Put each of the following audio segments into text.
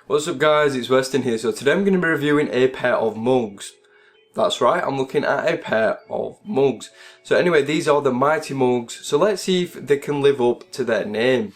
What's up guys, it's Weston here. So today I'm going to be reviewing a pair of mugs. That's right, I'm looking at a pair of mugs. So anyway, these are the Mighty mugs, so let's see if they can live up to their name.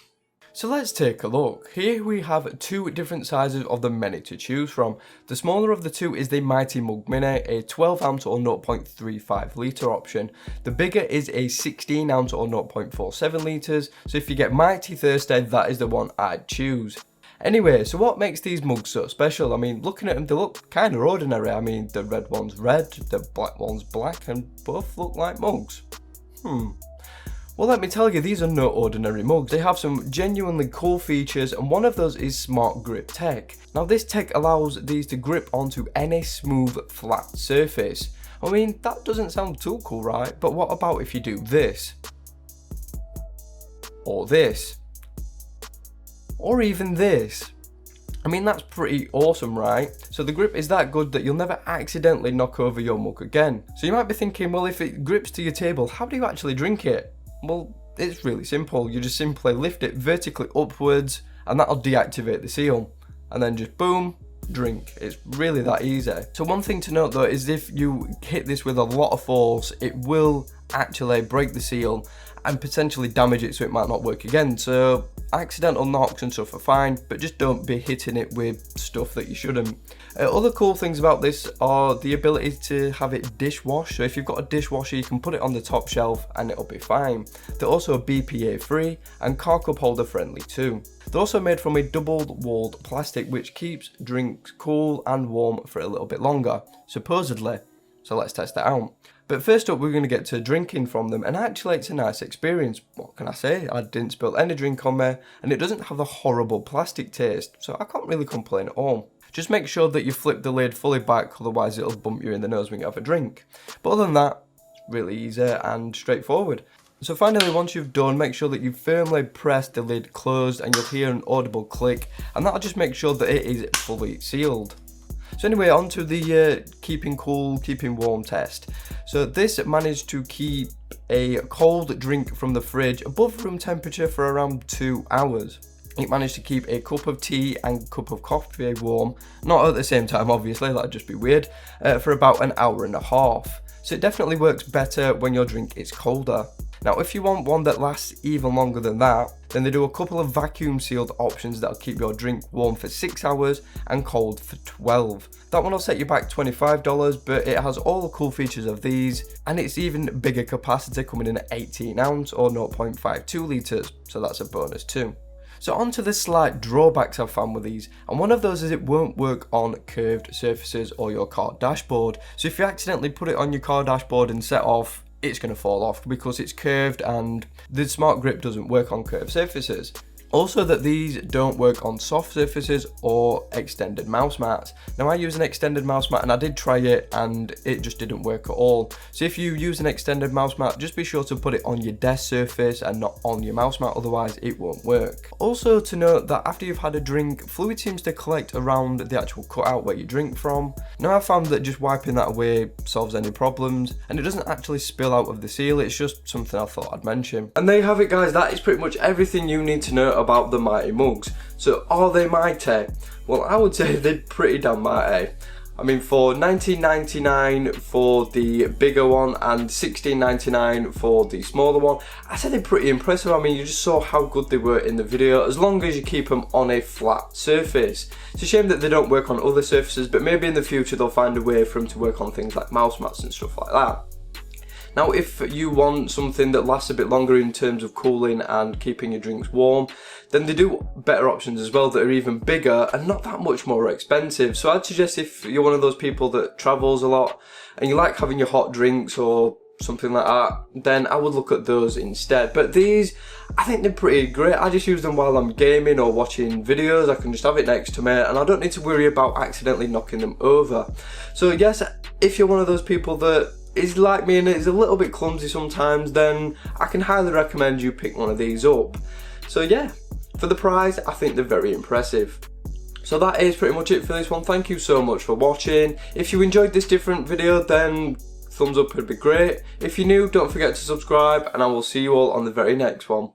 So let's take a look. Here we have two different sizes of the many to choose from. The smaller of the two is the Mighty Mug Mini, a 12 ounce or 0.35 litre option. The bigger is a 16 ounce or 0.47 litres, so if you get Mighty thirsty, that is the one I'd choose. Anyway, so what makes these mugs so special? I mean, looking at them, they look kind of ordinary. I mean, the red one's red, the black one's black, and both look like mugs. Well, let me tell you, these are no ordinary mugs. They have some genuinely cool features, and one of those is Smart Grip Tech. Now, this tech allows these to grip onto any smooth, flat surface. I mean, that doesn't sound too cool, right? But what about if you do this? Or this? Or even this? I mean, that's pretty awesome, right? So the grip is that good that you'll never accidentally knock over your mug again. So you might be thinking, well, if it grips to your table, how do you actually drink it? Well, it's really simple. You just simply lift it vertically upwards and that'll deactivate the seal. And then just boom, drink. It's really that easy. So one thing to note though is if you hit this with a lot of force, it will actually break the seal and potentially damage it, so it might not work again. So accidental knocks and stuff are fine, but just don't be hitting it with stuff that you shouldn't. Other cool things about this are the ability to have it dishwash. So if you've got a dishwasher, you can put it on the top shelf and it'll be fine. They're also BPA free and car cup holder friendly too. They're also made from a double-walled plastic which keeps drinks cool and warm for a little bit longer, supposedly. So let's test that out. But first up, we're going to get to drinking from them, and actually it's a nice experience. What can I say? I didn't spill any drink on me, and it doesn't have the horrible plastic taste, so I can't really complain at all. Just make sure that you flip the lid fully back, otherwise it'll bump you in the nose when you have a drink. But other than that, it's really easy and straightforward. So finally, once you've done, make sure that you firmly press the lid closed and you'll hear an audible click, and that'll just make sure that it is fully sealed. So anyway, on to the keeping cool, keeping warm test. So this managed to keep a cold drink from the fridge above room temperature for around 2 hours. It managed to keep a cup of tea and cup of coffee warm, not at the same time obviously, that'd just be weird, for about an hour and a half. So it definitely works better when your drink is colder. Now if you want one that lasts even longer than that, then they do a couple of vacuum sealed options that'll keep your drink warm for 6 hours and cold for 12. That one will set you back $25, but it has all the cool features of these, and it's even bigger capacity, coming in at 18 ounce or 0.52 litres, so that's a bonus too. So on to the slight drawbacks I've found with these, and one of those is it won't work on curved surfaces or your car dashboard. So if you accidentally put it on your car dashboard and set off, it's going to fall off because it's curved, and the Smart Grip doesn't work on curved surfaces. Also, that these don't work on soft surfaces or extended mouse mats. Now I use an extended mouse mat and I did try it and it just didn't work at all. So if you use an extended mouse mat, just be sure to put it on your desk surface and not on your mouse mat, otherwise it won't work. Also to note that after you've had a drink, fluid seems to collect around the actual cutout where you drink from. Now I've found that just wiping that away solves any problems, and it doesn't actually spill out of the seal, it's just something I thought I'd mention. And there you have it guys, that is pretty much everything you need to know about the Mighty mugs. So are they mighty? Well, I would say they're pretty damn mighty. I mean, for $19.99 for the bigger one and $16.99 for the smaller one, I said they're pretty impressive. I mean, you just saw how good they were in the video, as long as you keep them on a flat surface. It's a shame that they don't work on other surfaces, but maybe in the future they'll find a way for them to work on things like mouse mats and stuff like that. Now if you want something that lasts a bit longer in terms of cooling and keeping your drinks warm, then they do better options as well that are even bigger and not that much more expensive. So I'd suggest if you're one of those people that travels a lot and you like having your hot drinks or something like that, then I would look at those instead. But these, I think they're pretty great. I just use them while I'm gaming or watching videos. I can just have it next to me and I don't need to worry about accidentally knocking them over. So yes, if you're one of those people that is like me and is a little bit clumsy sometimes, then I can highly recommend you pick one of these up. So yeah, for the price, I think they're very impressive. So that is pretty much it for this one. Thank you so much for watching. If you enjoyed this different video, then thumbs up would be great. If you're new, don't forget to subscribe, and I will see you all on the very next one.